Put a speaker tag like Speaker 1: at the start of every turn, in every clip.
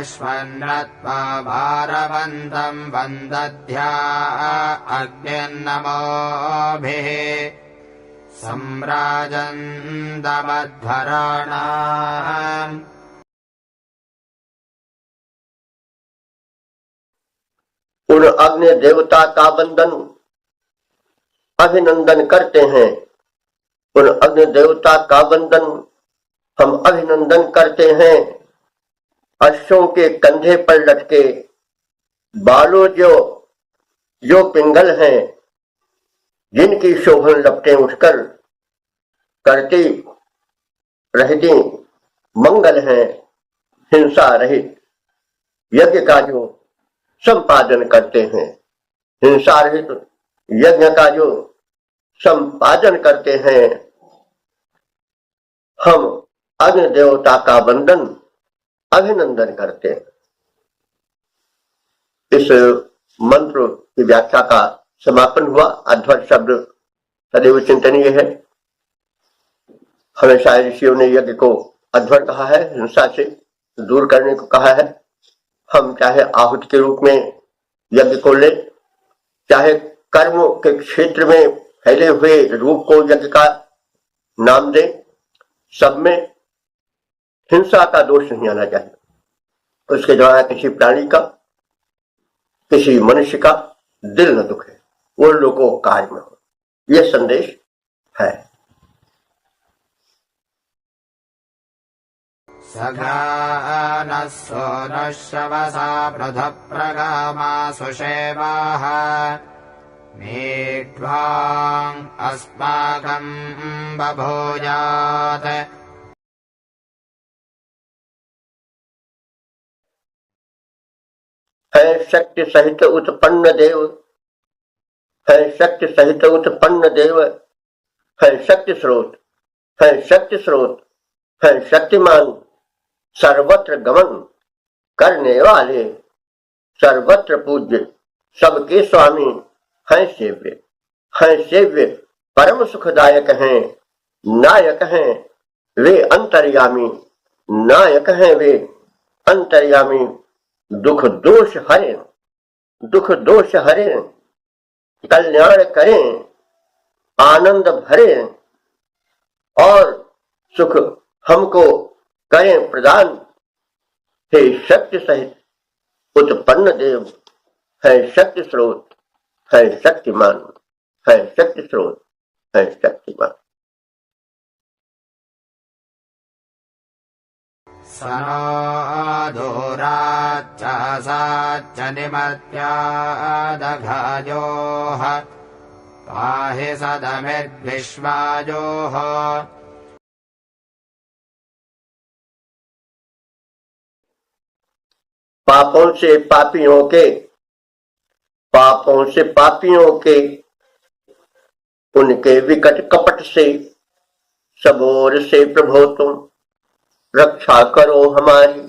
Speaker 1: अश्वन्नत्वा भारवन्तम् वन्दध्या अग्निर्नमोभिः सम्राजन्तमध्वराणाम्।
Speaker 2: उन अग्नि देवता का वंदन अभिनंदन करते हैं। उन अग्नि देवता का वंदन हम अभिनंदन करते हैं। अश्वों के कंधे पर लटके बालों जो पिंगल हैं, जिनकी शोभन लपटें उठकर करती रहती मंगल हैं, हिंसा रहित यज्ञ का जो संपादन करते हैं। हिंसा रहित यज्ञ का जो संपादन करते हैं, हम अग्नि देवता का वंदन अभिनंदन करते हैं। इस मंत्र की व्याख्या का समापन हुआ। अध्वर शब्द सदैव चिंतनीय है। हमेशा ऋषियों ने यज्ञ को अध्वर कहा है, हिंसा से दूर करने को कहा है। हम चाहे आहुति के रूप में यज्ञ को ले, चाहे कर्म के क्षेत्र में फैले हुए रूप को यज्ञ का नाम दे, सब में हिंसा का दोष नहीं आना चाहिए। उसके द्वारा किसी प्राणी का, किसी मनुष्य का दिल न दुखे, वो लोगों को कार्य में हो, यह संदेश है।
Speaker 1: सघानः सोनः श्रवसा पृथः प्रगामा सुषेवाः मीढ्वाम् अस्माकम् बभूयात्।
Speaker 2: है शक्ति सहित उत्पन्न देव, है शक्ति सहित उत्पन्न देव, है शक्ति स्रोत, है शक्ति स्रोत, है शक्तिमान, सर्वत्र गमन करने वाले, सर्वत्र पूज्य, सबके स्वामी, हैं सेव्य, हैं सेव्य, परम सुखदायक हैं, नायक हैं वे अंतर्यामी, नायक हैं वे अंतर्यामी, दुख दोष हरें, दुख दोष हरें, कल्याण करें, आनंद भरें और सुख हमको करें प्रदान। हे शक्ति सहित उत्पन्न देव, है शक्ति स्रोत, है शक्तिमान, है शक्ति स्रोत, है शक्तिमान।
Speaker 1: स नो दूराच्च निमत्यादघयोः पाहि सदमिद्विश्वायोः।
Speaker 2: पापों से पापियों के, पापों से पापियों के, उनके विकट कपट से सब ओर से प्रभो तुम रक्षा करो हमारी,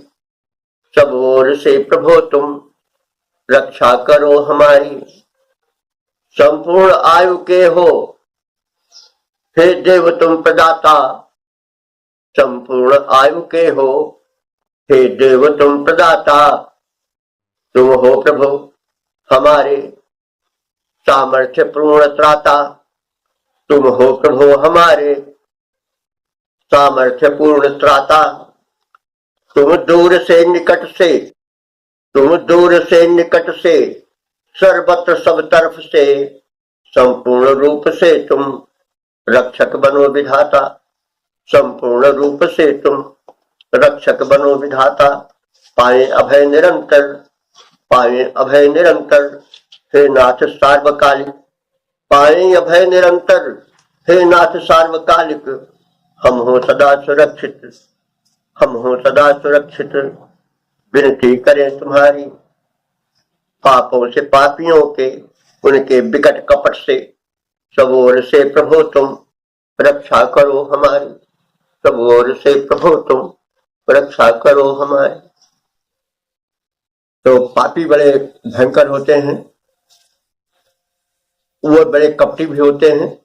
Speaker 2: सब ओर से प्रभो तुम रक्षा करो हमारी। संपूर्ण आयु के हो हे देव तुम प्रदाता, संपूर्ण आयु के हो हे देव तुम प्रदाता। तुम हो प्रभु हमारे सामर्थ्य पूर्ण त्राता, तुम हो प्रभु हमारे सामर्थ्य पूर्ण त्राता। तुम दूर से निकट से, तुम दूर से निकट से, सर्वत्र सब तरफ से, संपूर्ण रूप से तुम रक्षक बनो विधाता, संपूर्ण रूप से तुम रक्षक बनो विधाता। पाए अभय निरंतर, पाए अभय निरंतर हे नाथ सार्वकालिक, पाए अभय निरंतर हे नाथ सार्वकालिक। हम हो सदा सुरक्षित, हम हो सदा सुरक्षित, विनती करें तुम्हारी। पापों से पापियों के, उनके विकट कपट से सब ओर से प्रभु तुम रक्षा करो हमारी, सब ओर से प्रभु तुम रक्षा करो हमारी। तो पापी बड़े भयंकर होते हैं, वो बड़े कपटी भी होते हैं।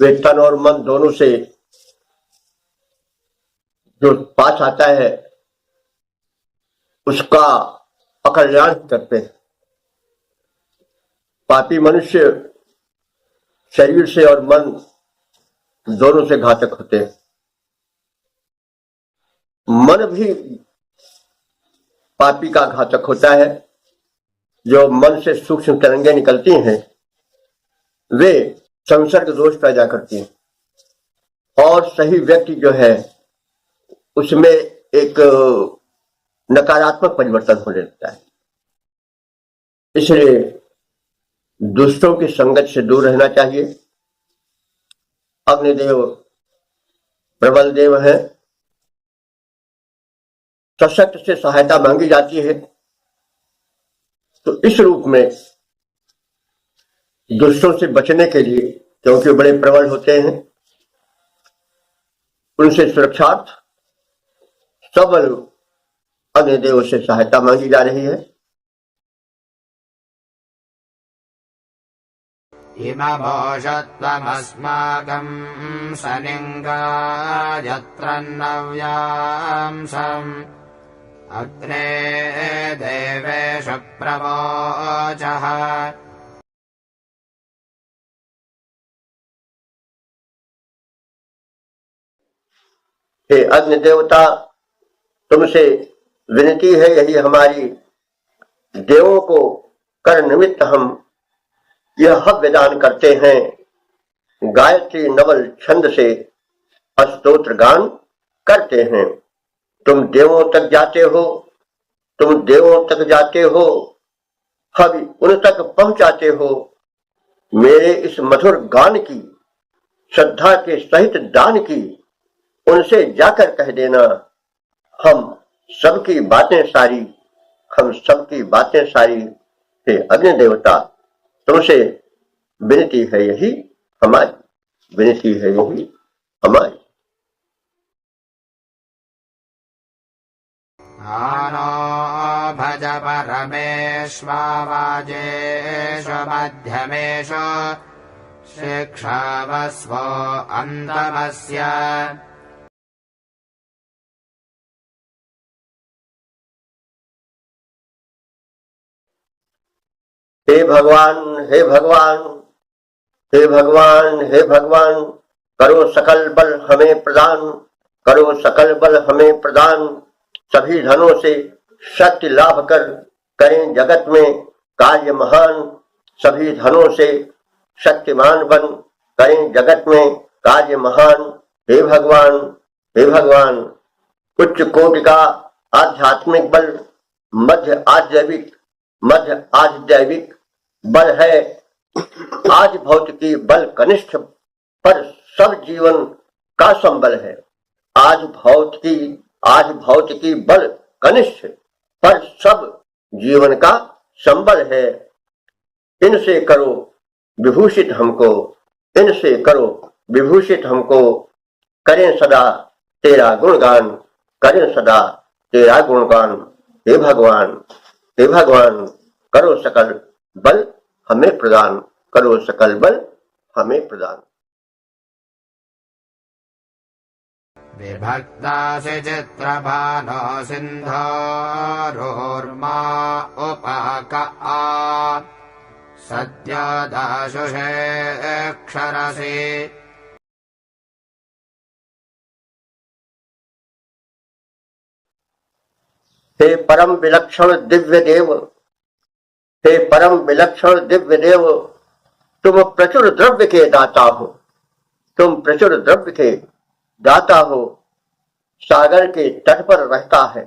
Speaker 2: वे तन और मन दोनों से जो पास आता है उसका अकल्याण करते हैं। पापी मनुष्य शरीर से और मन दोनों से घातक होते हैं। मन भी पापी का घातक होता है। जो मन से सूक्ष्म तरंगें निकलती हैं वे संसर्ग दोष पैदा करती हैं और सही व्यक्ति जो है उसमें एक नकारात्मक परिवर्तन होने लगता है। इसलिए दुष्टों की संगत से दूर रहना चाहिए। अग्निदेव प्रबल देव है, सशक्त से सहायता मांगी जाती है, तो इस रूप में दुष्टों से बचने के लिए, क्योंकि बड़े प्रबल होते हैं, उनसे सुरक्षार्थ सबल अग्निदेव से सहायता मांगी जा रही है।
Speaker 1: इमभोषत्वमस्माकं सनिङ्गा यत्र नव्यांसम् अग्ने देवेषु प्रवोचः।
Speaker 2: हे अग्नि देवता, तुमसे विनती है, यही हमारी देवों को कर निमित्त हम यह हव्य दान करते हैं। गायत्री नवल छंद से स्तोत्र गान करते हैं। तुम देवों तक जाते हो, तुम देवों तक जाते हो, हवि उन तक पहुंचाते हो। मेरे इस मधुर गान की, श्रद्धा के सहित दान की उनसे जाकर कह देना, हम सबकी बातें सारी, हम सबकी बातें सारी। हे अग्नि देवता, तुमसे विनती है, यही हमारी विनती है, यही हमारी।
Speaker 1: आनो भज परमेश्वावाजेषु मध्यमेषु शिक्षावस्व अन्तमस्य।
Speaker 2: हे भगवान, हे भगवान, हे भगवान, हे भगवान, करो सकल बल हमें प्रदान, करो सकल बल हमें प्रदान। सभी धनों से शक्ति लाभ कर करें जगत में कार्य महान। सभी धनों से शक्तिमान बन करें जगत में कार्य महान। हे भगवान, हे भगवान, उच्च कोटि का आध्यात्मिक बल मध्य आध्यात्मिक बल है। आज भौतिकी बल कनिष्ठ पर सब जीवन का संबल है। आज भौतिकी बल कनिष्ठ पर सब जीवन का संबल है। इनसे करो विभूषित हमको, इनसे करो विभूषित हमको। करें सदा तेरा गुणगान, करें सदा तेरा गुणगान। हे भगवान, हे भगवान, करो सकल बल हमें प्रदान, करो सकल बल हमें प्रदान।
Speaker 1: विभक्तासि चित्रभानो सिन्धोरोर्मा उपाक आ सद्योदाशुषे क्षरसि।
Speaker 2: हे परम विलक्षण दिव्य देव, हे परम विलक्षण दिव्य देव, तुम प्रचुर द्रव्य के दाता हो, तुम प्रचुर द्रव्य के दाता हो। सागर के तट पर रहता है,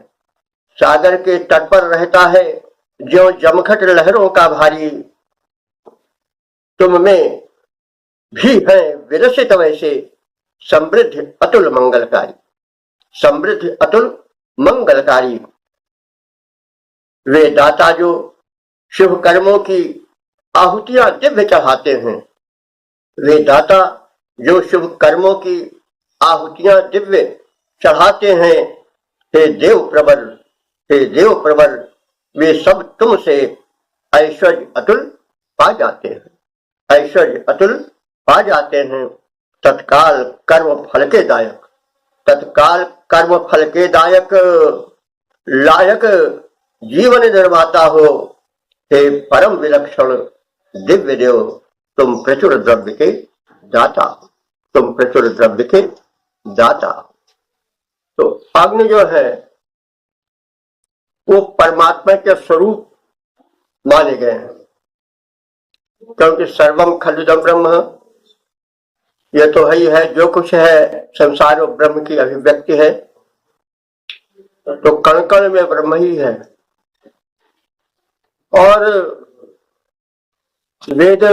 Speaker 2: सागर के तट पर रहता है जो जमखट लहरों का भारी। तुम में भी है विरसित वैसे समृद्ध अतुल मंगलकारी, समृद्ध अतुल मंगलकारी। वे दाता जो शुभ कर्मों की आहुतियां दिव्य चढ़ाते हैं, वे दाता जो शुभ कर्मों की आहुतियां दिव्य चढ़ाते हैं। हे देव प्रवर, हे देव प्रवर, वे सब तुमसे ऐश्वर्य अतुल पा जाते हैं, ऐश्वर्य अतुल पा जाते हैं। तत्काल कर्म फल के दायक, तत्काल कर्म फल के दायक, लायक जीवन निर्माता हो, हे परम विलक्षण दिव्य देव, तुम प्रचुर द्रव्य के दाता हो, तुम प्रचुर द्रव्य के दाता हो। तो अग्नि जो है वो परमात्मा के स्वरूप माने गए हैं, क्योंकि सर्वम खलुदम ब्रह्म, यह तो ही है, जो कुछ है संसार और ब्रह्म की अभिव्यक्ति है। तो कण कण में ब्रह्म ही है। और वेद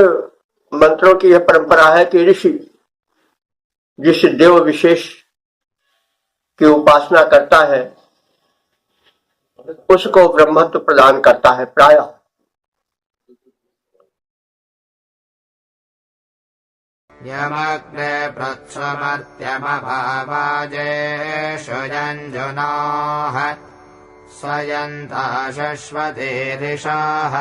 Speaker 2: मंत्रों की यह परंपरा है कि ऋषि जिस देव विशेष की उपासना करता है उसको ब्रह्मत्व प्रदान करता है। प्रायः
Speaker 1: यमग्ने प्रत्समर्त्यमभावाजेषु यञ्जुनाः स्वयन्ता शश्वतीरिषाः।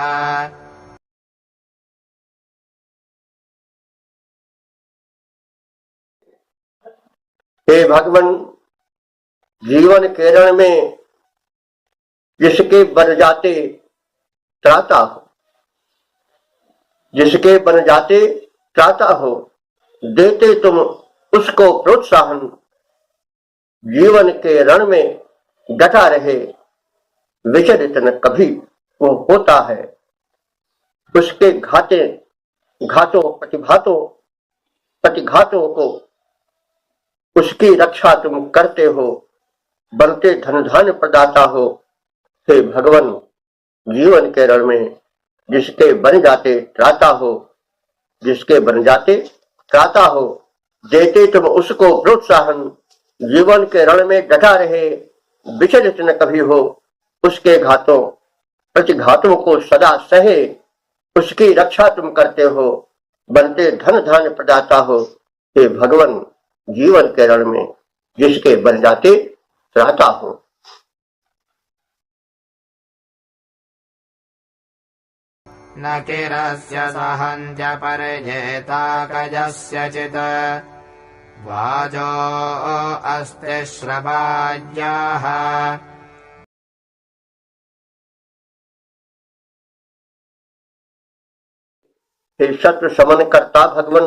Speaker 2: हे भगवान, जीवन के रण में जिसके बन जाते त्राता हो, जिसके बन जाते त्राता हो, देते तुम उसको प्रोत्साहन। जीवन के रण में डटा रहे, विचलित न कभी वो होता है। उसके घातों प्रतिघातों को उसकी रक्षा तुम करते हो, बनते धन धान्य प्रदाता हो। हे भगवान, जीवन के रण में जिसके बन जाते त्राता हो, जिसके बन जाते त्राता हो, देते तुम उसको प्रोत्साहन। जीवन के रण में डटा रहे, विचलित न कभी हो, उसके प्रतिघातों को सदा सहे, उसकी रक्षा तुम करते हो, बनते धन धान्य प्रदाता हो। हे भगवान, जीवन के रण में जिसके बन जाते त्राता हो।
Speaker 1: न किरस्य सहन्त्य परिजेता कजस्यचित् वाजो अस्ति श्रवाज्याः।
Speaker 2: हे शत्रु समन करता भगवान,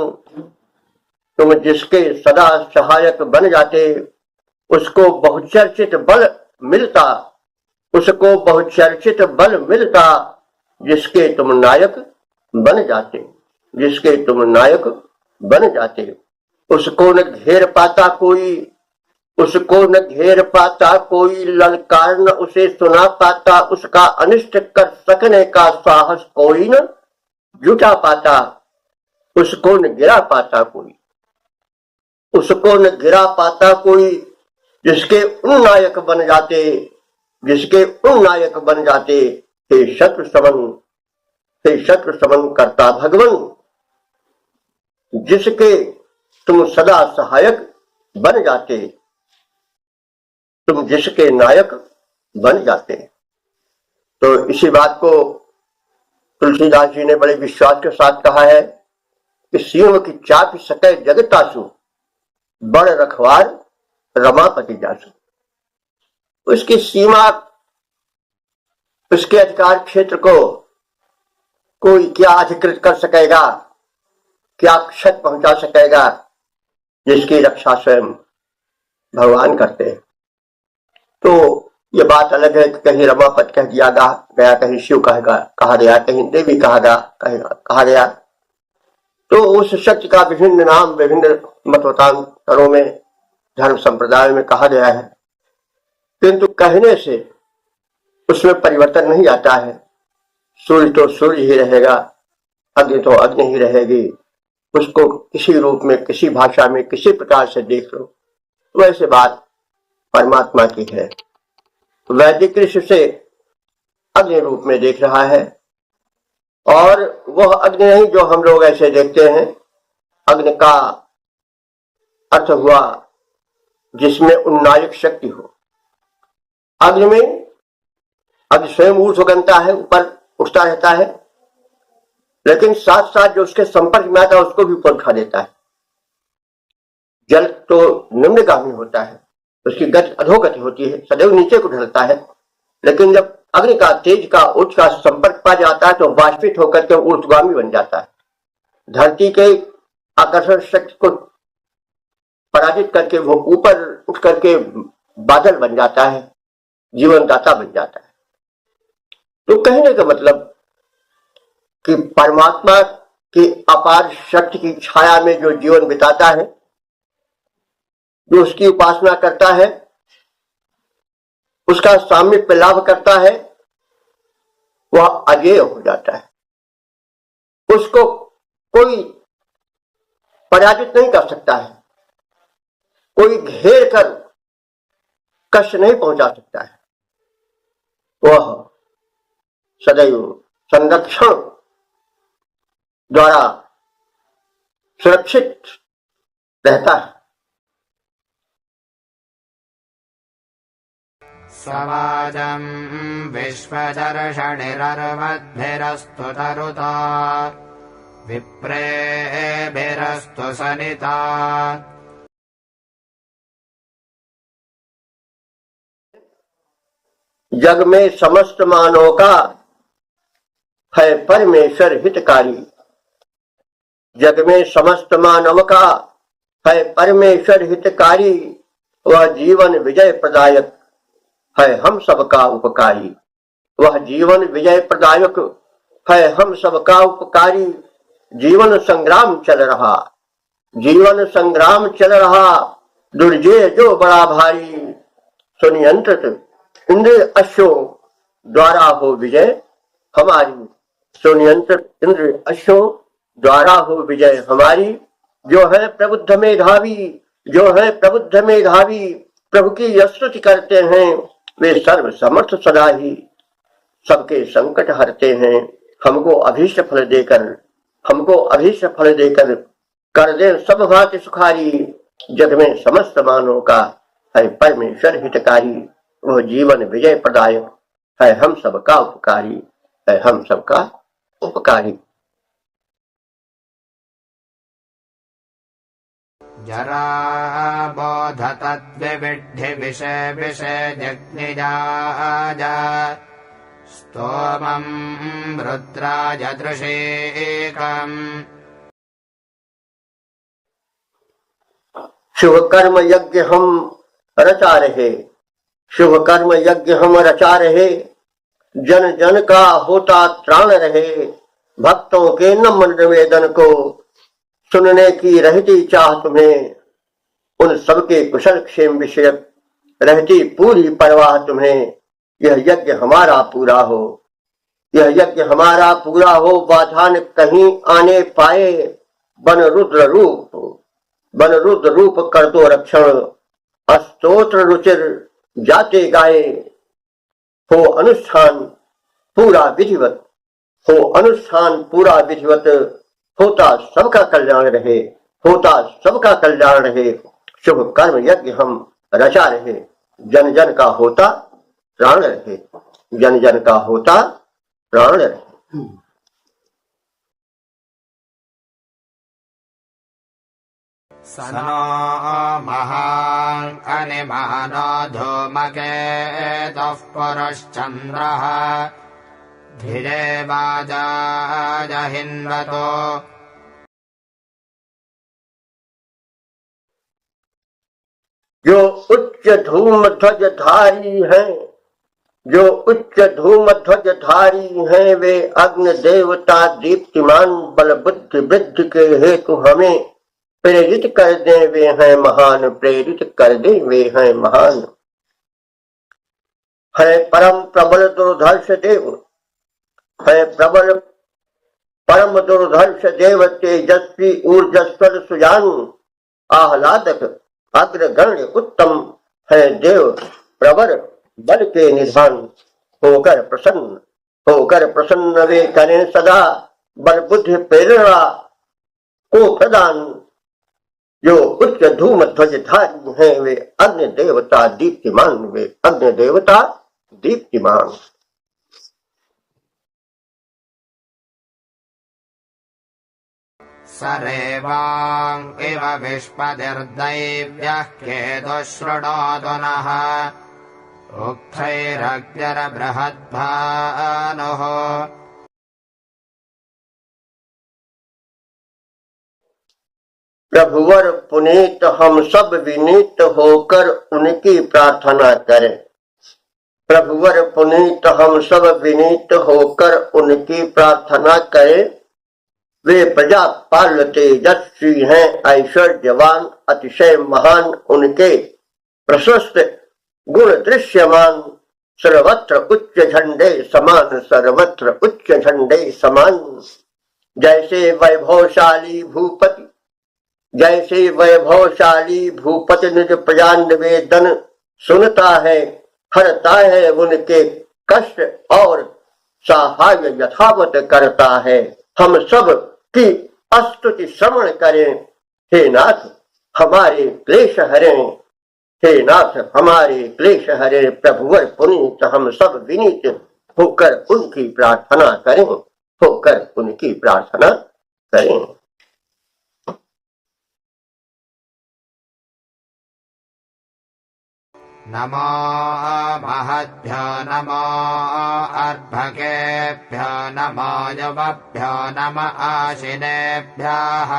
Speaker 2: तुम जिसके सदा सहायक बन जाते, उसको बहुचर्चित बल मिलता, उसको बहुचर्चित बल मिलता। जिसके तुम नायक बन जाते, जिसके तुम नायक बन जाते, उसको न घेर पाता कोई, उसको न घेर पाता कोई, ललकार न उसे सुना पाता, उसका अनिष्ट कर सकने का साहस कोई न जुटा पाता, उसको न गिरा पाता कोई, उसको न गिरा पाता कोई। जिसके उन नायक बन जाते, जिसके उन नायक बन जाते। हे शत्रु समन करता भगवान, जिसके तुम सदा सहायक बन जाते, तुम जिसके नायक बन जाते। तो इसी बात को तुलसीदास जी ने बड़े विश्वास के साथ कहा है कि सिंह की चाप सके जगतासु, बड़ रखवार रमापति जासु। उसकी सीमा, उसके अधिकार क्षेत्र को कोई क्या अधिकृत कर सकेगा, क्या क्षत पहुंचा सकेगा, जिसकी रक्षा स्वयं भगवान करते हैं। तो ये बात अलग है कि कहीं रमापति कह दिया गया, कहीं शिव कहा गया, कहीं देवी कहा गया। तो उस शक्ति का विभिन्न नाम विभिन्न मतवतांतरों में, धर्म संप्रदाय में कहा गया है, किंतु कहने से उसमें परिवर्तन नहीं आता है। सूर्य तो सूर्य ही रहेगा, अग्नि तो अग्नि ही रहेगी। उसको किसी रूप में, किसी भाषा में, किसी प्रकार से देख लो, वैसे बात परमात्मा की है। वैदिक ऋषि से अग्नि रूप में देख रहा है, और वह अग्नि नहीं जो हम लोग ऐसे देखते हैं। अग्नि का अर्थ हुआ जिसमें उन्नायक शक्ति हो। अग्नि में अग्नि स्वयं ऊर्ध्वगंता है, ऊपर उठता रहता है, लेकिन साथ साथ जो उसके संपर्क में आता है उसको भी ऊपर उठा देता है। जल तो निम्नगामी होता है, उसकी गति अधोगति होती है, सदैव नीचे को ढलता है, लेकिन जब अग्नि का, तेज का, उच्च का संपर्क पा जाता है तो वाष्पित होकर के ऊर्ध्वगामी बन जाता है। धरती के आकर्षण शक्ति को पराजित करके वो ऊपर उठ करके बादल बन जाता है, जीवनदाता बन जाता है। तो कहने का मतलब कि परमात्मा की अपार शक्ति की छाया में जो जीवन बिताता है, जो उसकी उपासना करता है, उसका सामीप्य लाभ करता है, वह अजेय हो जाता है। उसको कोई पराजित नहीं कर सकता है, कोई घेर कर कष्ट नहीं पहुंचा सकता है। वह सदैव संरक्षण द्वारा सुरक्षित रहता है।
Speaker 1: समाजं विश्वदर्शनिरर्वद्भिरस्तु तरुता विप्रेभिरस्तु सनिता।
Speaker 2: जग में समस्त मानव का है परमेश्वर हितकारी। जग में समस्त मानव का है परमेश्वर हितकारी। वह जीवन विजय प्रदायक है हम सबका उपकारी। वह जीवन विजय प्रदायक है हम सबका उपकारी। जीवन संग्राम चल रहा, जीवन संग्राम चल रहा, दुर्जय जो बड़ा भारी। सुनियंत्रित इंद्र अश्वों द्वारा हो विजय हमारी। सुनियंत्रित इंद्र अश्वों द्वारा हो विजय हमारी। जो है प्रबुद्ध मेधावी, जो है प्रबुद्ध मेधावी, प्रभु की स्तुति करते हैं। वे सर्व समर्थ सदा ही सबके संकट हरते हैं। हमको अभीष्ट फल देकर, हमको अभीष्ट फल देकर कर दे सब भांति सुखारी। जग में समस्त मानव का है परमेश्वर हितकारी। वह जीवन विजय प्रदायक है हम सबका उपकारी, है हम सबका उपकारी।
Speaker 1: जरा बोध तद्विविद्धि विषय विषय जग्निजाज स्तोमं रुद्राज दृशेकम्।
Speaker 2: शुभ कर्म यज्ञ हम रचा रहे, शुभ कर्म यज्ञ हम रचा रहे। जन जन का होता त्राण रहे। भक्तों के नम्र निवेदन को सुनने की रहती चाह तुम्हें। उन सबके कुशल क्षेम विषयक रहती पूरी परवाह तुम्हें। यह यज्ञ हमारा पूरा हो, यह यज्ञ हमारा पूरा हो। बाधा न कहीं आने पाए। बन रुद्र रूप, बन रुद्र रूप कर दो रक्षण। स्तोत्र रुचिर जाते गाए। हो अनुष्ठान पूरा विधिवत, हो अनुष्ठान पूरा विधिवत। होता सबका कल्याण रहे, होता सबका कल्याण रहे। शुभ कर्म यज्ञ हम रचा रहे। जन जन का होता प्राण रहे, जन जन का होता प्राण रहे।
Speaker 1: सनो महान् अनिमानो धूमकेतुः पुरश्चन्द्रः धिरेवाजाहिन्वतो।
Speaker 2: जो उच्च धूम ध्वज धारी हैं, जो उच्च धूम ध्वज धारी हैं, वे अग्नि देवता दीप्तिमान बल बुद्धि वृद्धि के हेतु हमें प्रेरित कर दे। वे हैं महान, प्रेरित कर दे, वे हैं महान। है परम प्रबल दुर्धर्ष देव, है प्रबल परम दुर्धर्ष देव। तेजस्वी ऊर्जस्वर सुजान आह्लादक अग्रगण्य उत्तम है देव। प्रवर बल के निधान होकर प्रसन्न वे करें सदा बल बुद्धि प्रेरणा को प्रदान। जो उच्च धूम ध्वज धारी हैं, वे अग्नि देवता दीप्तिमान, वे अग्नि देवता दीप्तिमान।
Speaker 1: सरेवाम् इव विष्पतिर्दैव्यः केतुः शृणोतु नः। उक्थैरग्निर्बृहद्भानुः
Speaker 2: प्रभुवर पुनीत हम सब विनीत होकर उनकी प्रार्थना करें। प्रभुवर पुनीत हम सब विनीत होकर उनकी प्रार्थना करें। वे प्रजा पाल तेजस्वी हैं, ऐश्वर्यवान अतिशय महान, उनके प्रशस्त गुण दृश्यमान, सर्वत्र उच्च झंडे समान, सर्वत्र उच्च झंडे समान। जैसे वैभवशाली भूपति, जैसे वैभवशाली भूपति निज प्रजा निवेदन सुनता है, हरता है उनके कष्ट और सहाय यथावत करता है। हम सब की स्तुति श्रवण करें। हे नाथ हमारे क्लेश हरें, हे नाथ हमारे क्लेश हरें। प्रभुवर पुनीत हम सब विनीत होकर उनकी प्रार्थना करें, होकर उनकी प्रार्थना करें।
Speaker 1: नमो महद्भ्यो नमो अर्भकेभ्यो नमो युवभ्यो नम आशिनेभ्यः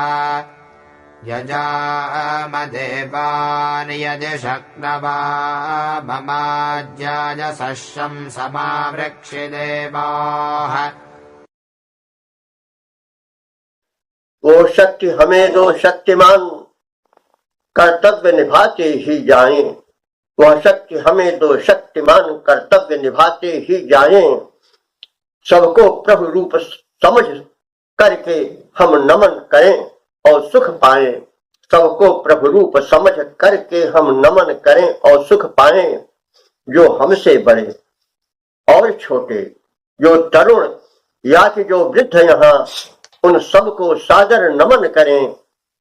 Speaker 1: यजामदेवान् यजशक्नवा ममाज्यायसश्यं समावृक्षिदेवाः।
Speaker 2: वो शक्ति हमें दो शक्तिमान, कर्तव्य निभाते ही जाएं। वह शक्ति हमें दो शक्तिमान, कर्तव्य निभाते ही जाएं। सबको प्रभु रूप समझ करके हम नमन करें और सुख पाएं। सबको प्रभु रूप समझ करके हम नमन करें और सुख पाएं। जो हमसे बड़े और छोटे, जो तरुण या कि जो वृद्ध, यहाँ उन सबको सादर नमन करें।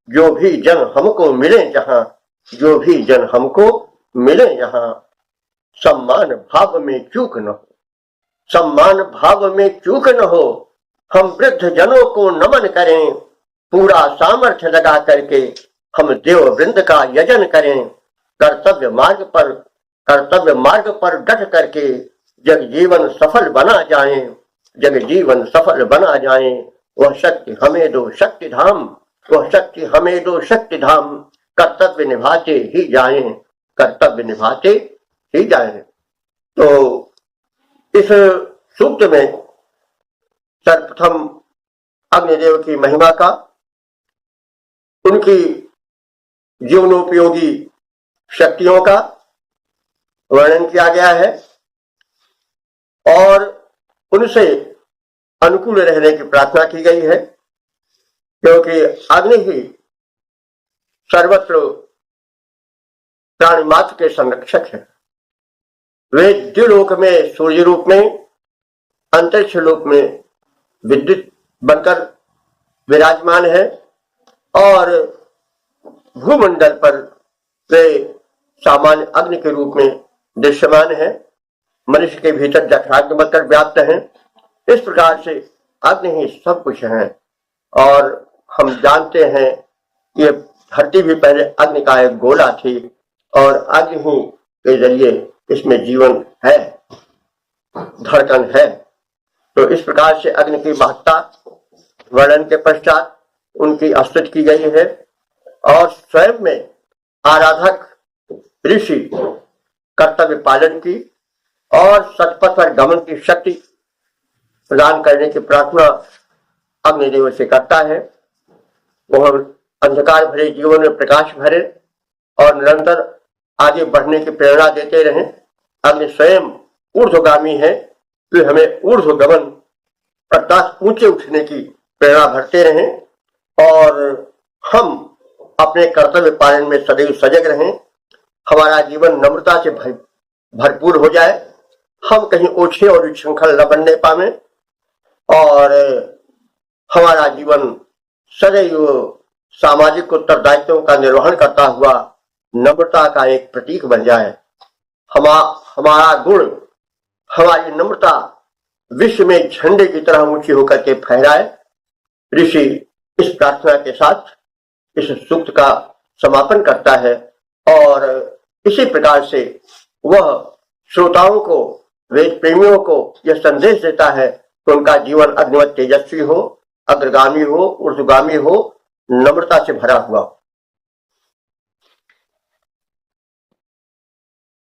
Speaker 2: जो भी जन हमको मिले जहाँ, जो भी जन हमको मिले यहाँ, सम्मान भाव में चूक न हो, सम्मान भाव में चूक न हो। हम वृद्ध जनों को नमन करें, पूरा सामर्थ्य लगा करके हम देव वृंद का यजन करें। कर्तव्य मार्ग पर डट करके जग जीवन सफल बना जाएं, जग जीवन सफल बना जाएं। वह शक्ति हमें दो शक्ति धाम, वह शक्ति हमें दो शक्ति धाम। कर्तव्य निभाते ही जाएं, कर्तव्य निभाते ही जाएं। तो इस सूक्त में सर्वप्रथम अग्निदेव की महिमा का, उनकी जीवनोपयोगी शक्तियों का वर्णन किया गया है और उनसे अनुकूल रहने की प्रार्थना की गई है, क्योंकि अग्नि ही सर्वत्र प्राणी मात्र के संरक्षक है। वे द्युलोक में सूर्य रूप में, अंतरिक्ष लोक में विद्युत बनकर विराजमान है और भूमंडल पर वे सामान्य अग्नि के रूप में दृश्यमान है। मनुष्य के भीतर जठराग्नि बनकर व्याप्त है। इस प्रकार से अग्नि ही सब कुछ है और हम जानते हैं कि धरती भी पहले अग्नि का एक गोला थी और अग्नि ही के जरिए इसमें जीवन है, धड़कन है। तो इस प्रकार से अग्नि की महत्ता वर्णन के पश्चात उनकी स्तुति की गई है और स्वयं में आराधक ऋषि कर्तव्य पालन की और सतपथ पर गमन की शक्ति प्रदान करने की प्रार्थना अग्निदेव से करता है। वह अंधकार भरे जीवन में प्रकाश भरे और निरंतर आगे बढ़ने की प्रेरणा देते रहें। अग्नि स्वयं ऊर्ध्वगामी है, वे हमें ऊर्ध्वगमन अर्थात ऊंचे उठने की प्रेरणा भरते रहें और हम अपने कर्तव्य पालन में सदैव सजग रहें। हमारा जीवन नम्रता से भरपूर हो जाए, हम कहीं ओछे और विशृंखल न बनने पावे और हमारा जीवन सदैव सामाजिक उत्तरदायित्वों का निर्वहन करता हुआ नम्रता का एक प्रतीक बन जाए। हमारा गुण, हमारी नम्रता विश्व में झंडे की तरह ऊंची होकर के फहराए। ऋषि इस प्रार्थना के साथ इस सूक्त का समापन करता है और इसी प्रकार से वह श्रोताओं को, वेद प्रेमियों को यह संदेश देता है कि उनका जीवन अग्निवत तेजस्वी हो, अग्रगामी हो, ऊर्ध्वगामी हो, नम्रता से भरा हुआ हो।